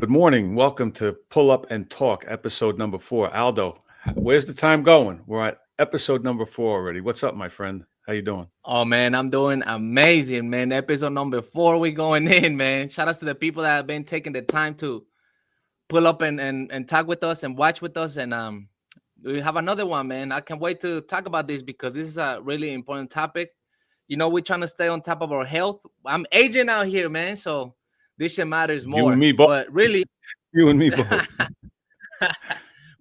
Good morning. Welcome to Pull Up and Talk, episode number 4. Aldo, where's the time going? We're at episode number 4 already. What's up, my friend? How you doing? Oh, man, I'm doing amazing, man. Episode number 4, we going in, man. Shout out to the people that have been taking the time to pull up and talk with us and watch with us. And we have another one, man. I can't wait to talk about this because this is a really important topic. You know, we're trying to stay on top of our health. I'm aging out here, man, so this shit matters more. You and me both. But really, You and me both.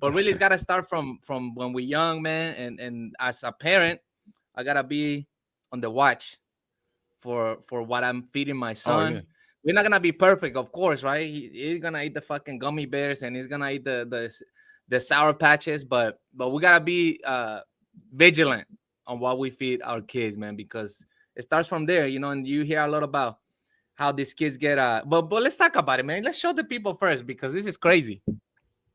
but really, it's got to start from when we're young, man. And as a parent, I got to be on the watch for what I'm feeding my son. Yeah. We're not gonna be perfect, of course, right? He's gonna eat the fucking gummy bears and he's gonna eat the sour patches, but we gotta be vigilant on what we feed our kids, man, because it starts from there, you know. And you hear a lot about how these kids get but let's talk about it, man. Let's show the people first because this is crazy.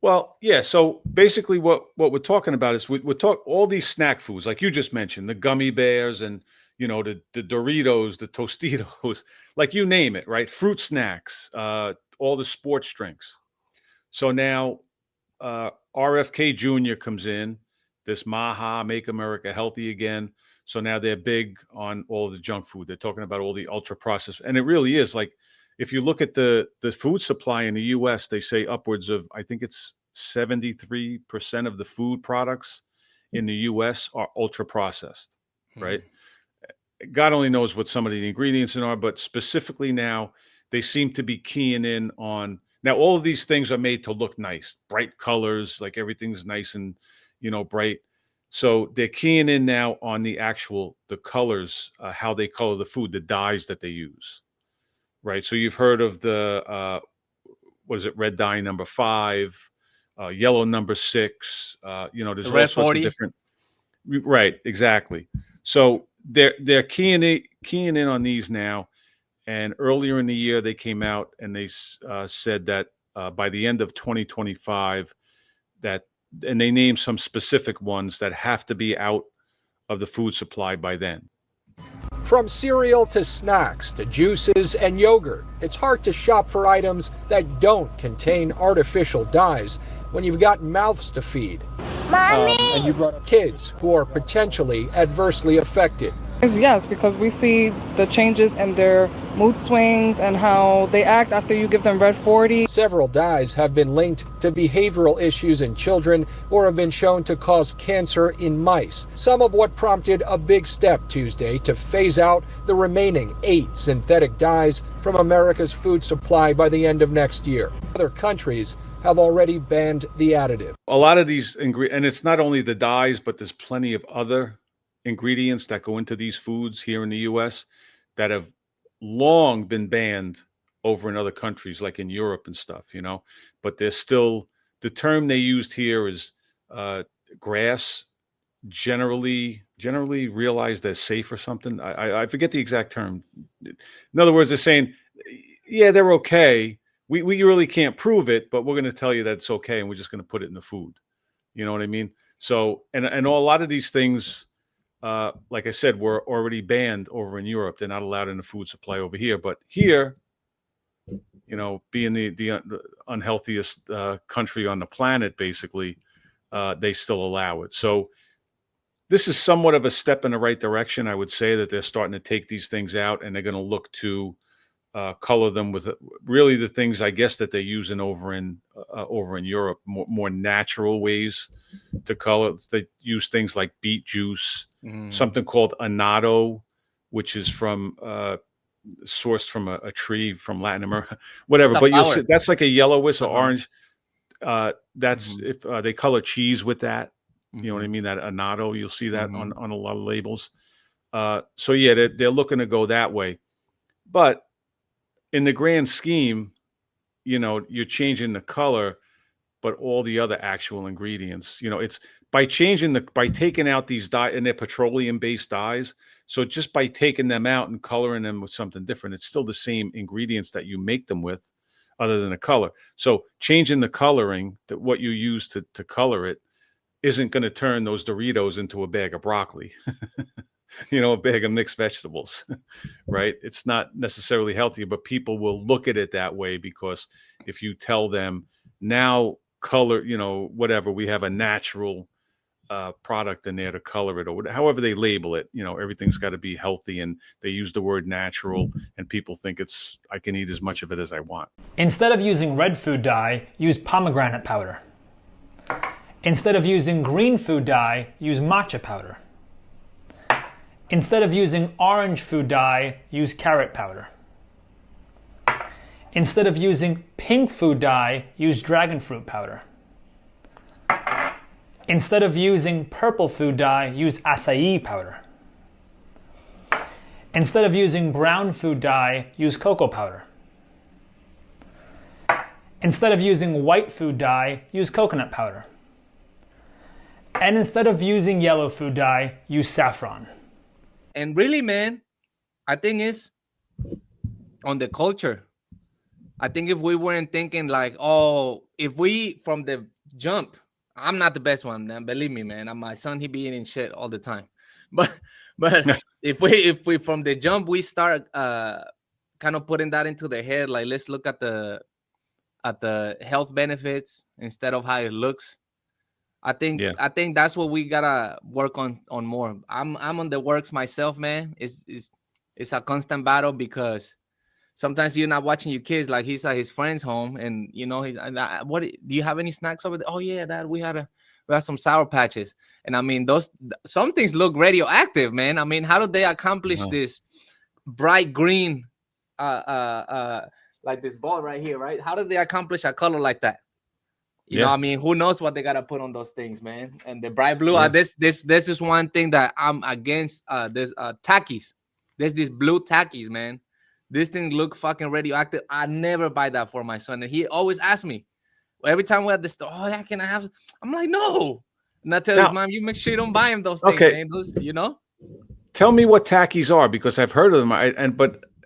Well, yeah. So basically, what we're talking about is we're talking all these snack foods, like you just mentioned, the gummy bears and the Doritos, the Tostitos, like you name it, right? Fruit snacks, all the sports drinks. So now RFK Jr. comes in, this MAHA, Make America Healthy Again. So now they're big on all the junk food. They're talking about all the ultra processed, and it really is like, if you look at the food supply in the U.S., they say upwards of, I think it's 73% of the food products in the U.S. are ultra processed, right? God only knows what some of the ingredients in are, but specifically now they seem to be keying in on, now all of these things are made to look nice, bright colors, like everything's nice and, bright. So they're keying in now on the colors, how they color the food, the dyes that they use, right? So you've heard of the, what is it, red dye number 5, yellow number 6, there's all sorts 40. of different, right, exactly. So they're keying in on these now, and earlier in the year they came out and they said that by the end of 2025, and they named some specific ones that have to be out of the food supply by then. From cereal to snacks to juices and yogurt, it's hard to shop for items that don't contain artificial dyes when you've got mouths to feed. Mommy! And you brought up kids who are potentially adversely affected. Yes, because we see the changes in their mood swings and how they act after you give them red 40. Several dyes have been linked to behavioral issues in children or have been shown to cause cancer in mice. Some of what prompted a big step Tuesday to phase out the remaining 8 synthetic dyes from America's food supply by the end of next year. Other countries have already banned the additive. A lot of these ingredients, and it's not only the dyes, but there's plenty of other ingredients that go into these foods here in the U.S. that have long been banned over in other countries, like in Europe and stuff, but there's still, the term they used here is grass, generally realized as safe or something. I forget the exact term. In other words, they're saying, yeah, they're okay. We really can't prove it, but we're going to tell you that it's okay, and we're just going to put it in the food. You know what I mean? So, and a lot of these things, like I said, were already banned over in Europe. They're not allowed in the food supply over here. But here, being the unhealthiest country on the planet, basically, they still allow it. So this is somewhat of a step in the right direction. I would say that they're starting to take these things out, and they're going to look to color them with really the things, I guess, that they're using over in Europe, more natural ways to color. They use things like beet juice, something called annatto, which is sourced from a tree from Latin America, whatever. But you'll see that's like a yellowish or orange. That's if they color cheese with that. You know what I mean? That annatto, you'll see that on a lot of labels. So yeah, they're looking to go that way, but in the grand scheme, you're changing the color, but all the other actual ingredients, it's by taking out these dye, and they're petroleum based dyes. So just by taking them out and coloring them with something different, it's still the same ingredients that you make them with, other than the color. So changing the coloring, that what you use to color it, isn't going to turn those Doritos into a bag of broccoli. a bag of mixed vegetables, right? It's not necessarily healthy, but people will look at it that way because if you tell them now color, whatever, we have a natural product in there to color it, or however they label it, everything's got to be healthy, and they use the word natural, and people think I can eat as much of it as I want. Instead of using red food dye, use pomegranate powder. Instead of using green food dye, use matcha powder. Instead of using orange food dye, use carrot powder. Instead of using pink food dye, use dragon fruit powder. Instead of using purple food dye, use acai powder. Instead of using brown food dye, use cocoa powder. Instead of using white food dye, use coconut powder. And instead of using yellow food dye, use saffron. And really, man, I think it's on the culture. I think if we weren't thinking like, oh, if we from the jump, I'm not the best one, man. Believe me, man. My son, he be eating shit all the time. But if we from the jump, we start kind of putting that into the head, like let's look at the health benefits instead of how it looks. I think that's what we gotta work on more. I'm on the works myself, man. It's a constant battle because sometimes you're not watching your kids, like he's at his friend's home, and what do you have any snacks over there? Oh yeah, Dad, we had some Sour Patches, and I mean some things look radioactive, man. I mean, how do they accomplish this bright green, like this ball right here, right? How do they accomplish a color like that? You know, I mean, who knows what they gotta put on those things, man? And the bright blue. This is one thing that I'm against. There's Takis. There's these blue Takis, man. This thing look fucking radioactive. I never buy that for my son. And he always asks me every time we're at the store, oh, yeah, can I have? I'm like, no. And I tell his mom, you make sure you don't buy him those things, man. Those, Tell me what Takis are, because I've heard of them.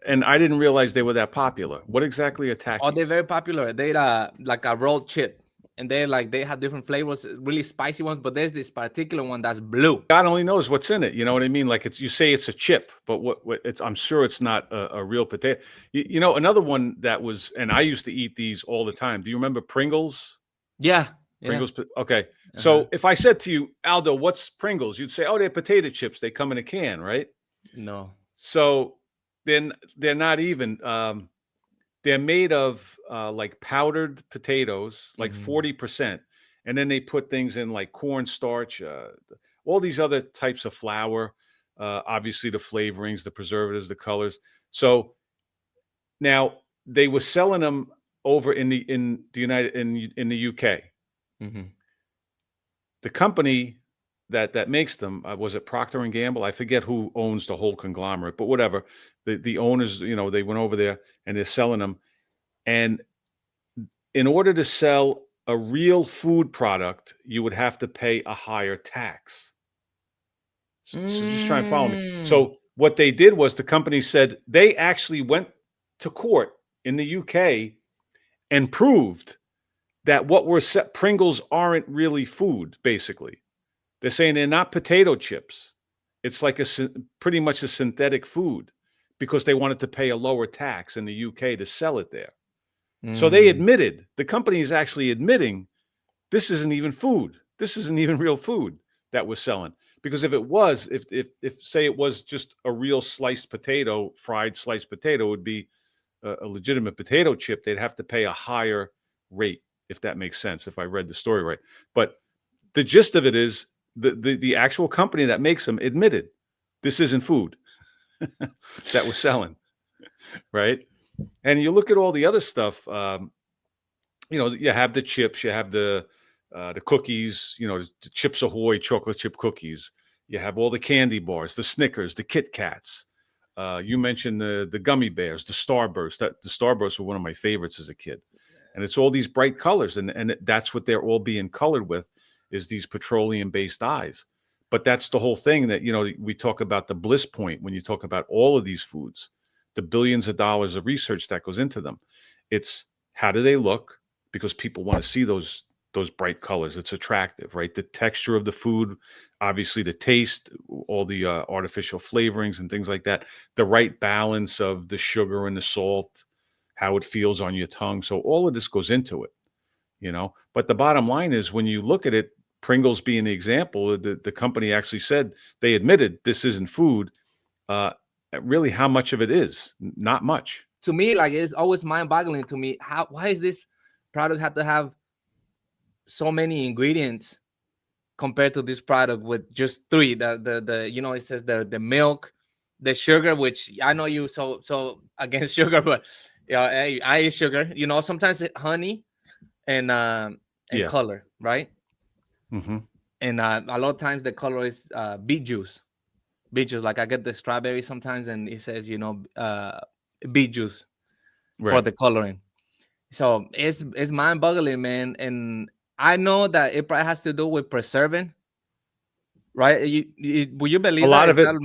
And I didn't realize they were that popular. What exactly are Takis? Oh, they're very popular. They're like a rolled chip. And they have different flavors, really spicy ones, but there's this particular one that's blue. God only knows what's in it. You know what I mean? Like you say it's a chip, but what I'm sure it's not a real potato. Another one that was, and I used to eat these all the time. Do you remember Pringles? Yeah. Pringles. Okay. So if I said to you, Aldo, what's Pringles? You'd say, oh, they're potato chips. They come in a can, right? No. So then they're not even. They're made of like powdered potatoes, like 40%. And then they put things in like cornstarch, all these other types of flour, obviously the flavorings, the preservatives, the colors. So now they were selling them over in the UK. Mm-hmm. The company that makes them, was it Procter and Gamble? I forget who owns the whole conglomerate, but whatever. The owners, they went over there and they're selling them. And in order to sell a real food product, you would have to pay a higher tax. So just try and follow me. So what they did was the company said they actually went to court in the UK and proved that Pringles aren't really food, basically. They're saying they're not potato chips. It's like pretty much a synthetic food, because they wanted to pay a lower tax in the UK to sell it there. So they admitted, the company is actually admitting, this isn't even food. This isn't even real food that we're selling. Because if it was, if say it was just a real sliced potato, fried sliced potato, would be a legitimate potato chip, they'd have to pay a higher rate, if that makes sense, if I read the story right. But the gist of it is the actual company that makes them admitted this isn't food that we're selling, right? And you look at all the other stuff, you have the chips, you have the cookies, the Chips Ahoy chocolate chip cookies. You have all the candy bars, the Snickers, the Kit Kats. You mentioned the gummy bears, the Starburst. The Starburst were one of my favorites as a kid. And it's all these bright colors, and that's what they're all being colored with, is these petroleum-based dyes. But that's the whole thing that, we talk about the bliss point when you talk about all of these foods, the billions of dollars of research that goes into them. It's how do they look? Because people want to see those those bright colors. It's attractive, right? The texture of the food, obviously the taste, all the artificial flavorings and things like that, the right balance of the sugar and the salt, how it feels on your tongue. So all of this goes into it, you know. But the bottom line is, when you look at it, Pringles being the example, the company actually said, they admitted this isn't food. Really, how much of it is? Not much. To me, like, it's always mind-boggling to me, why is this product have to have so many ingredients compared to this product with just 3? The you know, it says the milk, the sugar, which I know you so against sugar, but yeah, I eat sugar. You know, sometimes honey and Yeah. color, right? Mm-hmm. And a lot of times the color is beet juice. Beet juice, like I get the strawberry sometimes, and it says, you know, beet juice for Right. the coloring. So it's mind-boggling, man. And I know that it probably has to do with preserving, right? Will you believe A lot that of it's it- not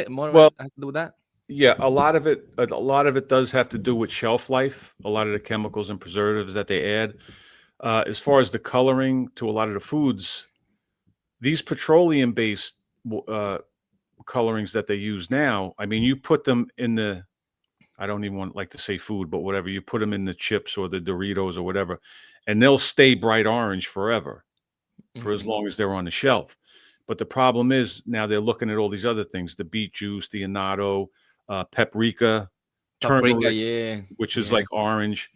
more well, has to do with that? Yeah, a lot of it does have to do with shelf life. A lot of the chemicals and preservatives that they add. As far as the coloring to a lot of the foods, these petroleum-based colorings that they use now, I mean, you put them in the, I don't even like to say food, but whatever, you put them in the chips or the Doritos or whatever, and they'll stay bright orange forever, for as long as they're on the shelf. But the problem is, now they're looking at all these other things: the beet juice, the annatto, paprika, turmeric, Yeah, which is like orange.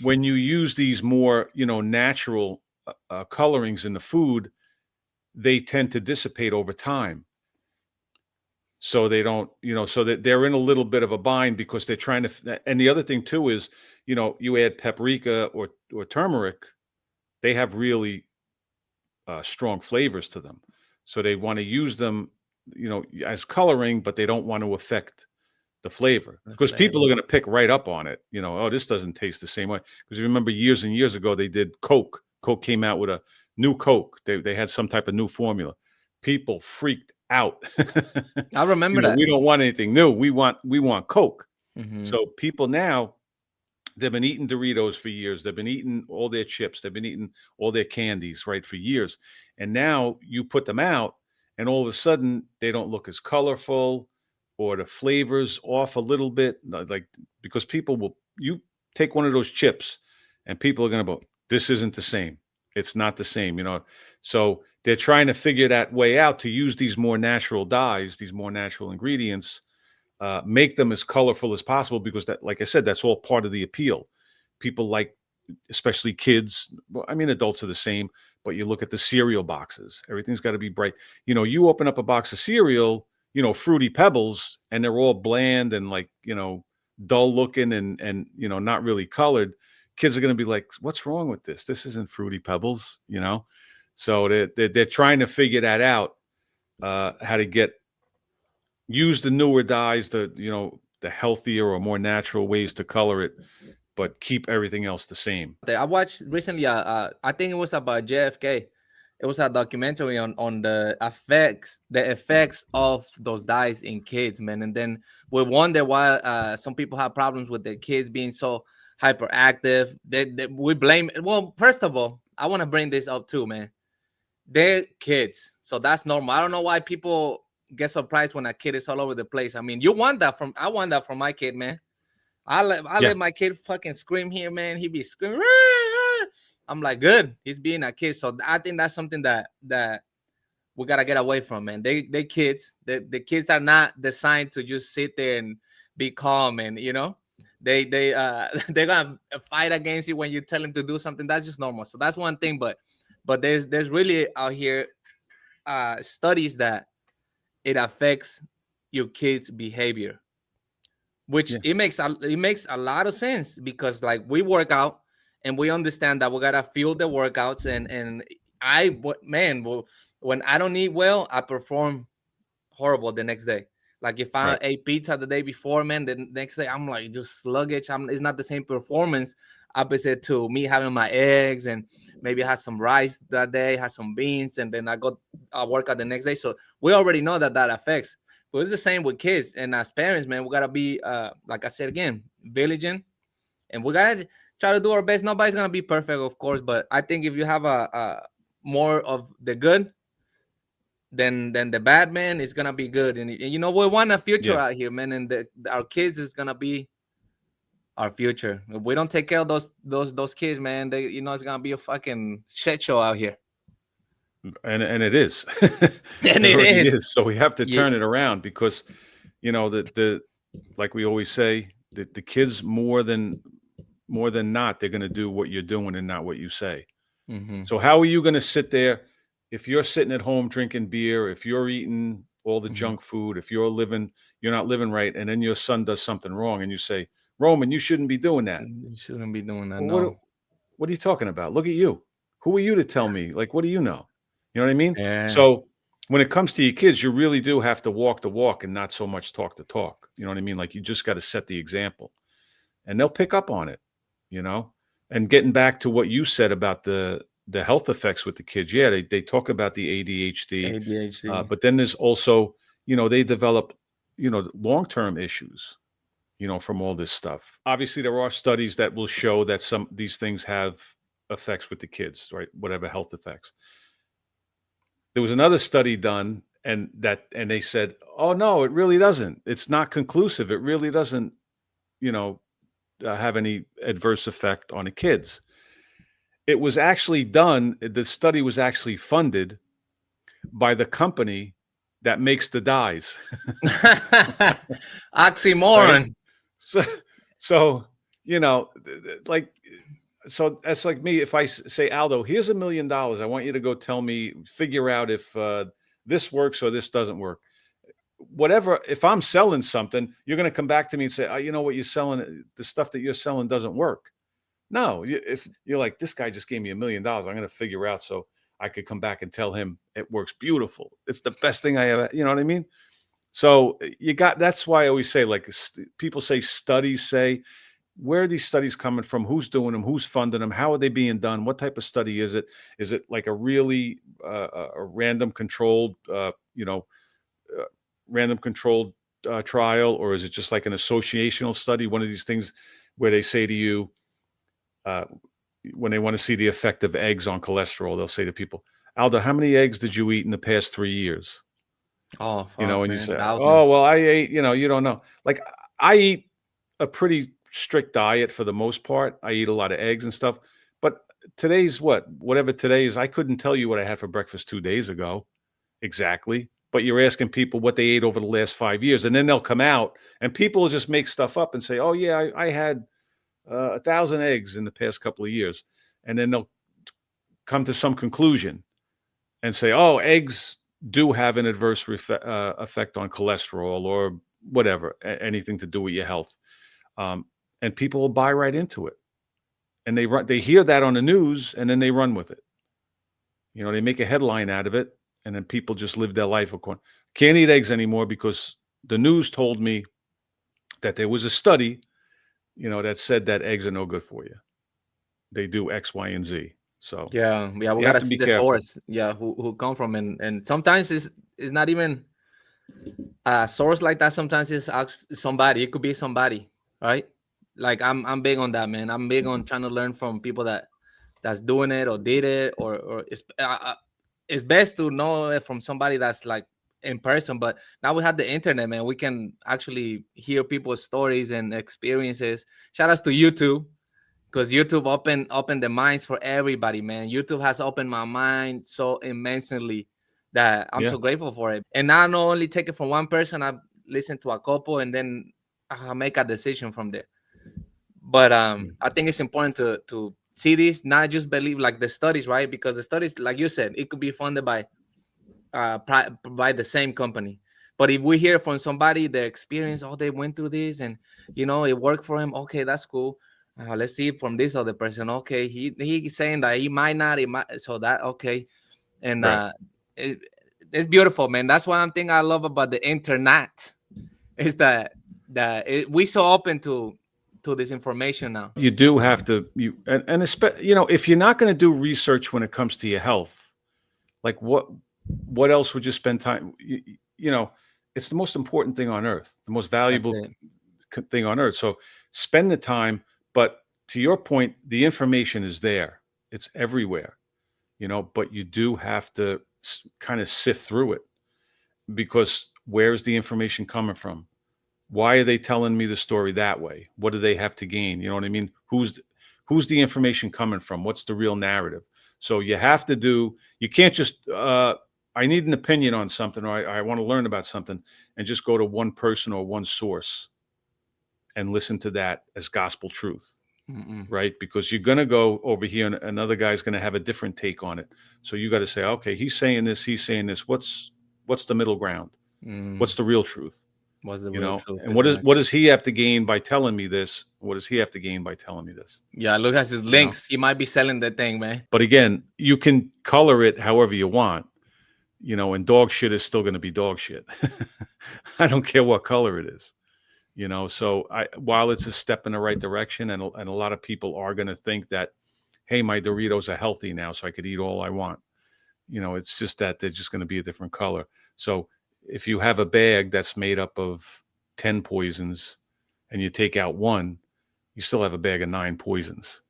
When you use these more, natural colorings in the food, they tend to dissipate over time. So they don't, so that they're in a little bit of a bind, because they're trying to. And the other thing too is, you add paprika or turmeric, they have really strong flavors to them. So they want to use them, as coloring, but they don't want to affect the flavor, because people are going to pick right up on it. Oh, this doesn't taste the same way. Because you remember years and years ago, they did Coke. Coke came out with a new Coke. They had some type of new formula. People freaked out. I remember that. We don't want anything new. We want Coke. Mhm. So people now, they've been eating Doritos for years. They've been eating all their chips. They've been eating all their candies, right, for years. And now you put them out, and all of a sudden they don't look as colorful, or the flavors off a little bit. Like, because you take one of those chips, and people are going to go, this isn't the same. It's not the same, So they're trying to figure that way out, to use these more natural dyes, these more natural ingredients, make them as colorful as possible, because that, like I said, that's all part of the appeal. People like, especially kids. Well, I mean, adults are the same, but you look at the cereal boxes, everything's got to be bright. You open up a box of cereal, Fruity Pebbles, and they're all bland and, like, dull looking and not really colored. Kids are going to be like, what's wrong with this? This isn't Fruity Pebbles, So they're trying to figure that out, how to use the newer dyes, the healthier or more natural ways to color it, but keep everything else the same. I watched recently. I think it was about JFK. It was a documentary on the effects of those dyes in kids, man. And then we wonder why some people have problems with their kids being so hyperactive. We blame. Well, first of all, I want to bring this up too, man. They're kids, so that's normal. I don't know why people get surprised when a kid is all over the place. I mean, I want that from my kid, man. I let my kid fucking scream here, man. He be screaming. I'm like, good. He's being a kid. So I think that's something that we gotta get away from, man. They kids. The kids are not designed to just sit there and be calm, and they're gonna fight against you when you tell them to do something. That's just normal. So that's one thing. But there's really out here studies that it affects your kids' behavior, which it makes a lot of sense, because, like, we work out and we understand that we gotta fuel the workouts, and when I don't eat well, I perform horrible the next day. Like, if I ate pizza the day before, man, the next day I'm like just sluggish. It's not the same performance opposite to me having my eggs, and maybe I had some rice that day, had some beans, and then I work out the next day. So we already know that affects. But it's the same with kids, and as parents, man, we gotta be like I said again, vigilant, and we gotta try to do our best. Nobody's gonna be perfect, of course, but I think if you have a more of the good than the bad, man, it's gonna be good. And you know, we want a future out here, man, and our kids is gonna be our future. If we don't take care of those kids, man, they, you know, it's gonna be a fucking shit show out here. And it is. And it already is. is. So we have to turn it around because, you know, the like we always say, the kids more than not, they're going to do what you're doing and not what you say. Mm-hmm. So how are you going to sit there if you're sitting at home drinking beer, if you're eating all the junk food, if you're not living right, and then your son does something wrong and you say, Roman, you shouldn't be doing that. You shouldn't be doing that. Well, No. What are you talking about? Look at you. Who are you to tell me? Like, what do you know? You know what I mean? Yeah. So when it comes to your kids, you really do have to walk the walk and not so much talk the talk. You know what I mean? Like, you just got to set the example and they'll pick up on it, you know? And getting back to what you said about the health effects with the kids. Yeah, they talk about the ADHD. But then there's also, you know, they develop, you know, long-term issues, you know, from all this stuff. Obviously, there are studies that will show that some these things have effects with the kids, right? Whatever health effects. There was another study done, and they said, "Oh no, it really doesn't. It's not conclusive. It really doesn't, you know, have any adverse effect on the kids." It was actually done. The study was actually funded by the company that makes the dyes. Oxymoron. Right? So you know, like. So that's like me. If I say, Aldo, here's $1 million. I want you to go figure out if this works or this doesn't work. Whatever, if I'm selling something, you're going to come back to me and say, oh, you know what you're selling, the stuff that you're selling doesn't work. No, if you're like, this guy just gave me $1 million, I'm going to figure out so I could come back and tell him it works beautiful. It's the best thing I ever, you know what I mean? So that's why I always say, like, people say studies say, where are these studies coming from? Who's doing them? Who's funding them? How are they being done? What type of study is it? Is it like a really a random controlled, random controlled trial, or is it just like an associational study? One of these things where they say to you, when they want to see the effect of eggs on cholesterol, they'll say to people, Aldo, how many eggs did you eat in the past 3 years? Oh, fuck, you know, and man, you say, thousands. oh, well, I ate, you know, you don't know. Like, I eat a pretty strict diet for the most part. I eat a lot of eggs and stuff, but today's whatever today is, I couldn't tell you what I had for breakfast 2 days ago exactly, but you're asking people what they ate over the last 5 years, and then they'll come out and people will just make stuff up and say, oh yeah, I had 1,000 eggs in the past couple of years, and then they'll come to some conclusion and say, oh, eggs do have an adverse effect on cholesterol or whatever, anything to do with your health. And people will buy right into it, and they hear that on the news, and then they run with it. You know, they make a headline out of it, and then people just live their life according. Can't eat eggs anymore because the news told me that there was a study, you know, that said that eggs are no good for you. They do X, Y, and Z. So yeah, we gotta see the source. Yeah, who come from, and sometimes it's not even a source like that. Sometimes it's somebody. It could be somebody, right? Like I'm big on that, man. I'm big on trying to learn from people that's doing it or did it, or it's best to know it from somebody that's like in person. But now we have the internet, man. We can actually hear people's stories and experiences. Shout outs to YouTube, because YouTube opened the minds for everybody, man. YouTube has opened my mind so immensely that I'm so grateful for it. And now I not only take it from one person, I listen to a couple, and then I make a decision from there. But I think it's important to see this, not just believe like the studies, right? Because the studies, like you said, it could be funded by the same company. But if we hear from somebody their experience, oh, they went through this and, you know, it worked for him. Okay, that's cool. Let's see from this other person. Okay, he's saying that he might not. So that okay, and it's beautiful, man. That's one thing I love about the internet is that we so open to this information now. You do have to you know, if you're not going to do research when it comes to your health, like what else would you spend time? You know, it's the most important thing on earth, the most valuable thing on earth. So spend the time, but to your point, the information is there. It's everywhere, but you do have to kind of sift through it, because where's the information coming from? Why are they telling me the story that way? What do they have to gain? You know what I mean? Who's the information coming from? What's the real narrative? So you can't just, I need an opinion on something, or I want to learn about something, and just go to one person or one source and listen to that as gospel truth. Right? Because you're going to go over here and another guy's going to have a different take on it. So you got to say, okay, he's saying this. What's the middle ground? What's the real truth? What's the real truth? And what does he have to gain by telling me this? What does he have to gain by telling me this? Yeah, look at his links. He might be selling the thing, man. But again, you can color it however you want, and dog shit is still going to be dog shit. I don't care what color it is. So while it's a step in the right direction, and a lot of people are going to think that, hey, my Doritos are healthy now, so I could eat all I want. It's just that they're just going to be a different color. So if you have a bag that's made up of 10 poisons and you take out one, you still have a bag of 9 poisons.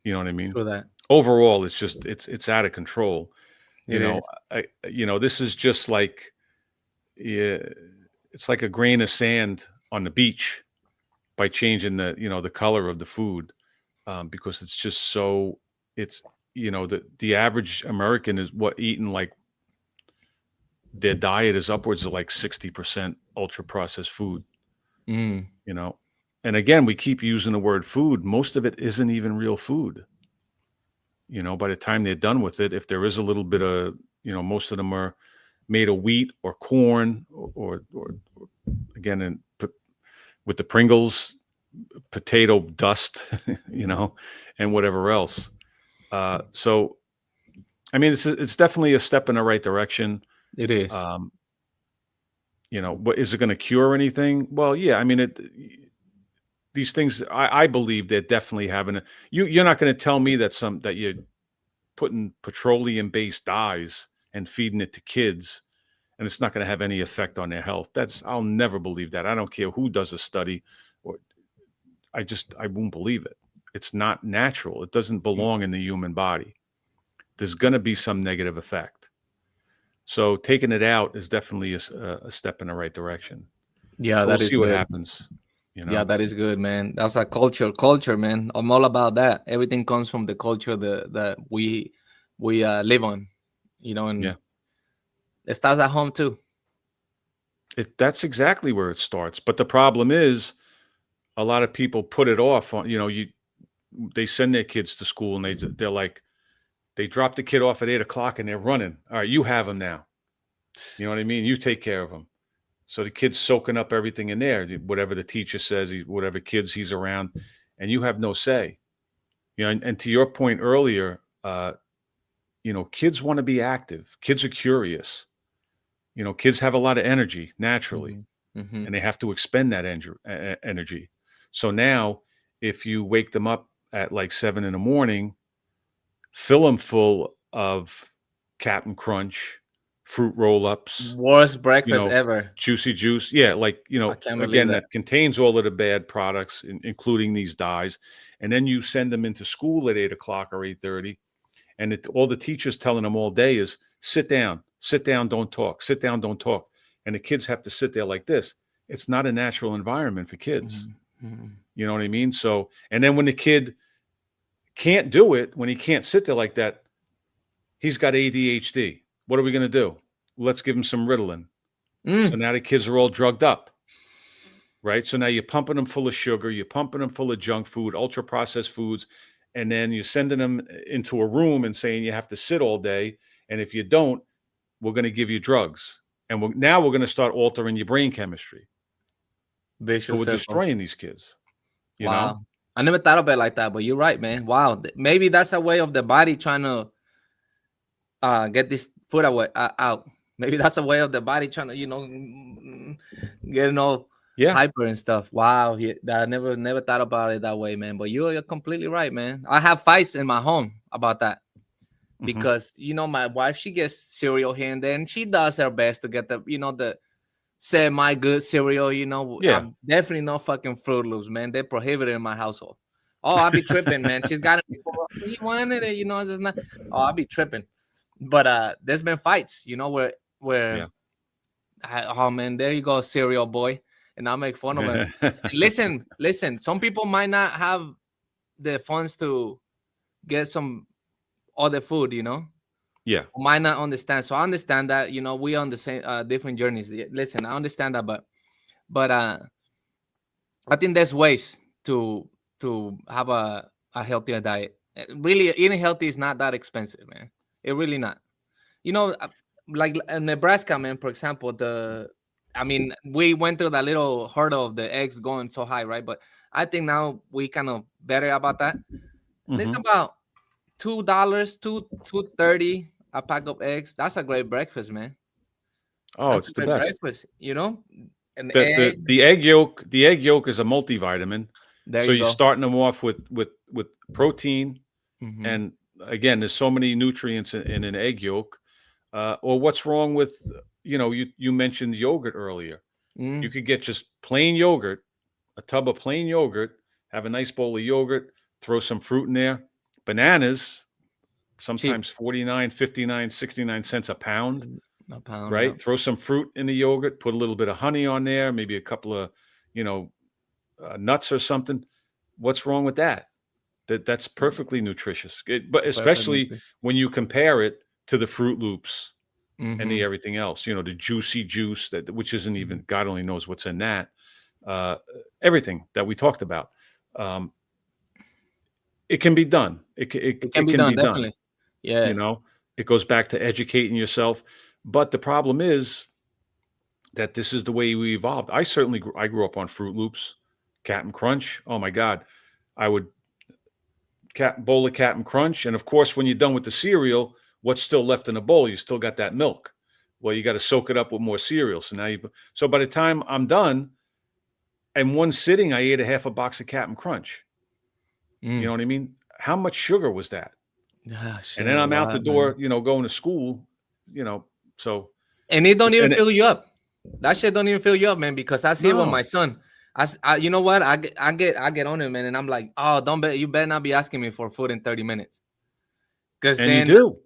You know what I mean? For that. Overall, it's just, it's out of control. It This is just like, it's like a grain of sand on the beach by changing the color of the food, because it's just so, the average American is eating, like, their diet is upwards of like 60% ultra processed food, and again, we keep using the word food. Most of it isn't even real food. By the time they're done with it, if there is a little bit of, most of them are made of wheat or corn, or again, with the Pringles, potato dust, and whatever else. So, I mean, it's definitely a step in the right direction. It is. What is it going to cure anything? Well, yeah. I mean, these things, I believe they're definitely having you're not going to tell me that you're putting petroleum-based dyes and feeding it to kids, and it's not going to have any effect on their health. I'll never believe that. I don't care who does a study, I won't believe it. It's not natural. It doesn't belong in the human body. There's going to be some negative effect. So taking it out is definitely a step in the right direction. Yeah, so that we'll is see good. What happens. Yeah, that is good, man. That's a culture, man. I'm all about that. Everything comes from the culture that we live on, and it starts at home too. That's exactly where it starts. But the problem is, a lot of people put it off on, they send their kids to school and they're like, they drop the kid off at 8:00 and they're running. All right, you have them now. You know what I mean? You take care of them. So the kid's soaking up everything in there, whatever the teacher says, whatever kids he's around, and you have no say. And to your point earlier, kids want to be active. Kids are curious. Kids have a lot of energy naturally, and they have to expend that energy. So now, if you wake them up at like 7 a.m, fill them full of Captain Crunch, fruit roll-ups, worst breakfast ever, juicy juice. Yeah, like, again, that contains all of the bad products, including these dyes. And then you send them into school at 8:00 or 8:30, and all the teachers telling them all day is, sit down, don't talk, sit down, don't talk. And the kids have to sit there like this. It's not a natural environment for kids. You know what I mean? So, and then when the kid can't do it, when he can't sit there like that, he's got ADHD. What are we going to do? Let's give him some Ritalin. So now the kids are all drugged up, right? So now you're pumping them full of sugar, you're pumping them full of junk food, ultra processed foods, and then you're sending them into a room and saying you have to sit all day. And if you don't, we're going to give you drugs. And we're going to start altering your brain chemistry. So we're destroying these kids. You know? I never thought of it like that, but you're right, man. Wow. Maybe that's a way of the body trying to get this food out. Maybe that's a way of the body trying to, get hyper and stuff. Wow. I never thought about it that way, man. But you're completely right, man. I have fights in my home about that. Because, my wife, she gets cereal here and then. She does her best to get the semi-good cereal, I'm definitely not fucking Fruit Loops, man. They're prohibited in my household. Oh, I'll be tripping, man. She's got it before. He wanted it, you know. It's just not. Oh, I'll be tripping. But there's been fights, you know, where oh man, there you go, cereal boy, and I'll make fun of him. Listen. Some people might not have the funds to get some other food, you know. Yeah. Might not understand. So I understand that, you know, we on the same different journeys. Listen, I understand that, but I think there's ways to have a healthier diet. Really, eating healthy is not that expensive, man. It really not. You know, like in Nebraska, man, for example, we went through that little hurdle of the eggs going so high, right? But I think now we kind of better about that. And it's about $2, $2.30 a pack of eggs. That's a great breakfast, man. Oh, That's it's a the great best. breakfast, you know. An The egg. the egg yolk, the egg yolk is a multivitamin. There So you you're go. starting them off with protein, Mhm. and again, there's so many nutrients in an egg yolk. Or what's wrong with, you know, you mentioned yogurt earlier. You could get just plain yogurt, a tub of plain yogurt, have a nice bowl of yogurt, throw some fruit in there. Bananas, Cheap. sometimes 49, 59, 69 cents a pound, A pound, yeah. right? Throw some fruit in the yogurt, put a little bit of honey on there, maybe a couple of, you know, nuts or something. What's wrong with that? That's perfectly nutritious. But especially Perfect. when you compare it to the Fruit Loops and the Mhm. everything else, you know, the juicy juice which isn't even, God only knows what's in that. Everything that we talked about, it can be done. It can It be can done, be done. definitely. Yeah. You know, it goes back to educating yourself. But the problem is that this is the way we evolved. I grew up on Fruit Loops, Captain Crunch. Oh my God, I would bowl of Captain Crunch, and of course, when you're done with the cereal, what's still left in the bowl? You still got that milk. Well, you got to soak it up with more cereal. So by the time I'm done, in one sitting, I ate a half a box of Captain Crunch. You know what I mean? How much sugar was that? Ah, And then shit, a I'm out the lot, man. door, you know, going to school, you know. So And it don't even and it, fill you up. That shit don't even fill you up, man. Because I see it with my no, son. You know what? I get on it, man, and I'm like, oh, you better not be asking me for food in 30 minutes. Because and then, you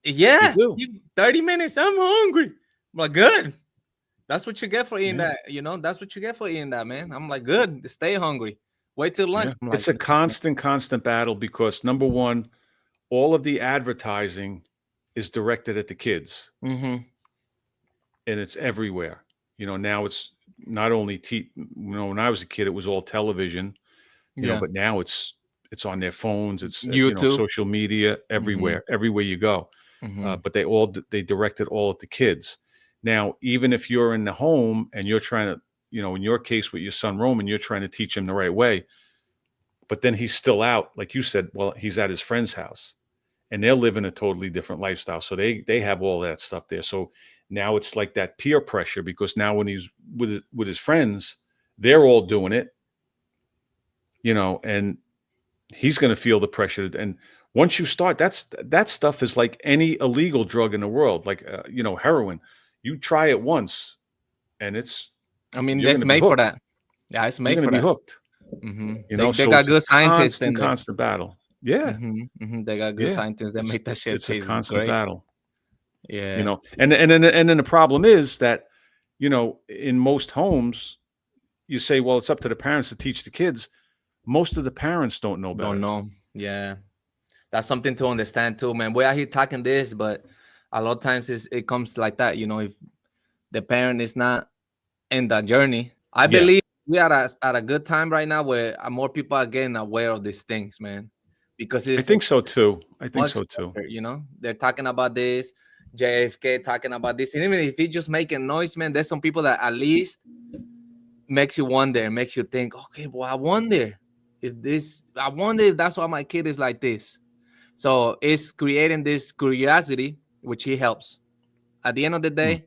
yeah, do. 30 minutes, I'm hungry. I'm like, good. That's what you get for eating Yeah, that. You know, that's what you get for eating that, man. I'm like, good. Stay hungry. Wait till lunch. yeah. I'm like, It's a constant battle because number one, all of the advertising is directed at the kids. mm-hmm. And it's everywhere. You know, now it's not only you know, when I was a kid, it was all television, you know, Yeah. but now it's on their phones. It's, you know, YouTube. social media Mm-hmm. everywhere you go. Mm-hmm. But they direct it all at the kids. Now, even if you're in the home and you're trying to, you know, in your case with your son Roman, you're trying to teach him the right way, but then he's still out, like you said. Well, he's at his friend's house, and they're living a totally different lifestyle. So they have all that stuff there. So now it's like that peer pressure because now when he's with his friends, they're all doing it, you know, and he's going to feel the pressure. And once you start, that stuff is like any illegal drug in the world, like you know, heroin. You try it once, and I mean, you're going that's to be made for hooked. that. Yeah, it's You're made going to for be that. hooked. Mm-hmm. You know, They so got it's a good scientists in there. constant battle. Yeah, Mm-hmm. Mm-hmm. They got good yeah. scientists that make that shit It's a taste constant great. battle. You Yeah. know, and then the problem is that, you know, in most homes, you say, well, it's up to the parents to teach the kids. Most of the parents don't know Don't better. know. Yeah. That's something to understand too, man. We're out here talking this, but a lot of times it comes like that. You know, if the parent is not in that journey, I Yeah, believe we are at a good time right now where more people are getting aware of these things, man. Because I it's think so too. I think much so too. better, you know. They're talking about this, JFK talking about this, and even if it's just making noise, man, there's some people that at least makes you wonder, makes you think, okay, well, I wonder if that's why my kid is like this. So it's creating this curiosity, which he helps. At the end of the Hmm. day,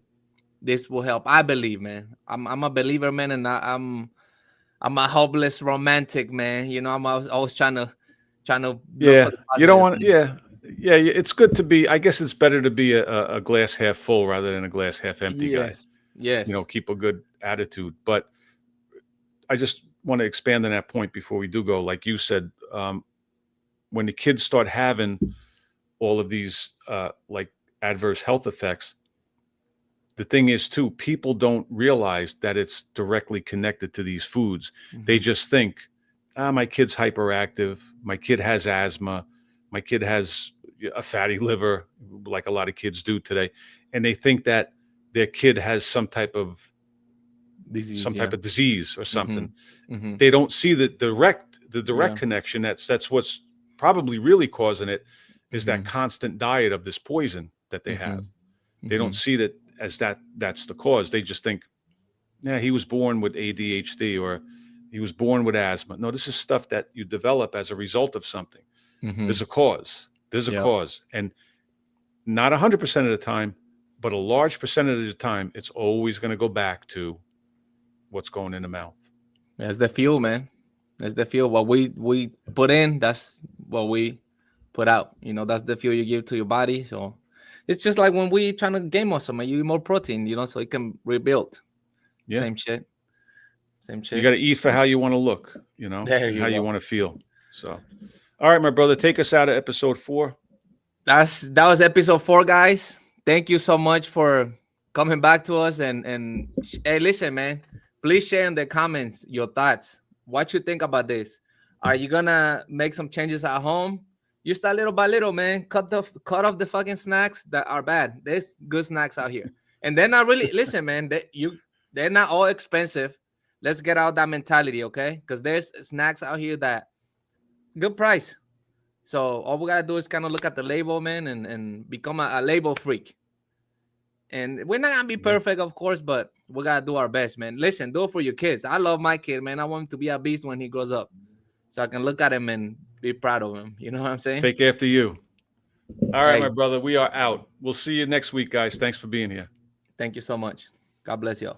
this will help. I believe, man. I'm a believer, man, and I'm a hopeless romantic, man. You know, I'm always trying to look for Yeah, the you don't positive. want. Yeah, yeah. It's good to be. I guess it's better to be a glass half full rather than a glass half empty guy. Yes, You know, yes. keep a good attitude. But I just want to expand on that point before we do go. Like you said, when the kids start having all of these like adverse health effects, the thing is too, people don't realize that it's directly connected to these foods. They just think, my kid's hyperactive, my kid has asthma, my kid has a fatty liver, like a lot of kids do today, and they think that their kid has some type of disease or something. They don't see the direct connection. That's what's probably really causing it, is that constant diet of this poison that they have. They don't see that as that's the cause. They just think, yeah, he was born with ADHD or he was born with asthma. No, this is stuff that you develop as a result of something. There's a cause. There's a cause. And not 100% of the time, but a large percentage of the time, it's always going to go back to what's going in the mouth. That's the fuel, man. That's the fuel. What we put in, that's what we put out. You know, that's the fuel you give to your body. So it's just like when we trying to gain muscle, man, you eat more protein, you know, so it can rebuild. Yeah. Same shit. You got to eat for how you want to look, you know, There you how go. you want to feel. So, all right, my brother, take us out of episode 4. That was episode 4, guys. Thank you so much for coming back to us. And hey, listen, man, please share in the comments your thoughts. What you think about this? Are you gonna make some changes at home? You start little by little, man. Cut off the fucking snacks that are bad. There's good snacks out here, and they're not really. Listen, man, they're not all expensive. Let's get out that mentality, okay? Because there's snacks out here that good price. So all we gotta do is kind of look at the label, man, and become a label freak. And we're not gonna be perfect, of course, but we gotta do our best, man. Listen, do it for your kids. I love my kid, man. I want him to be a beast when he grows up, so I can look at him and be proud of him. You know what I'm saying? Take after you. All right, Hey. my brother, we are out. We'll see you next week, guys. Thanks for being here. Thank you so much. God bless y'all.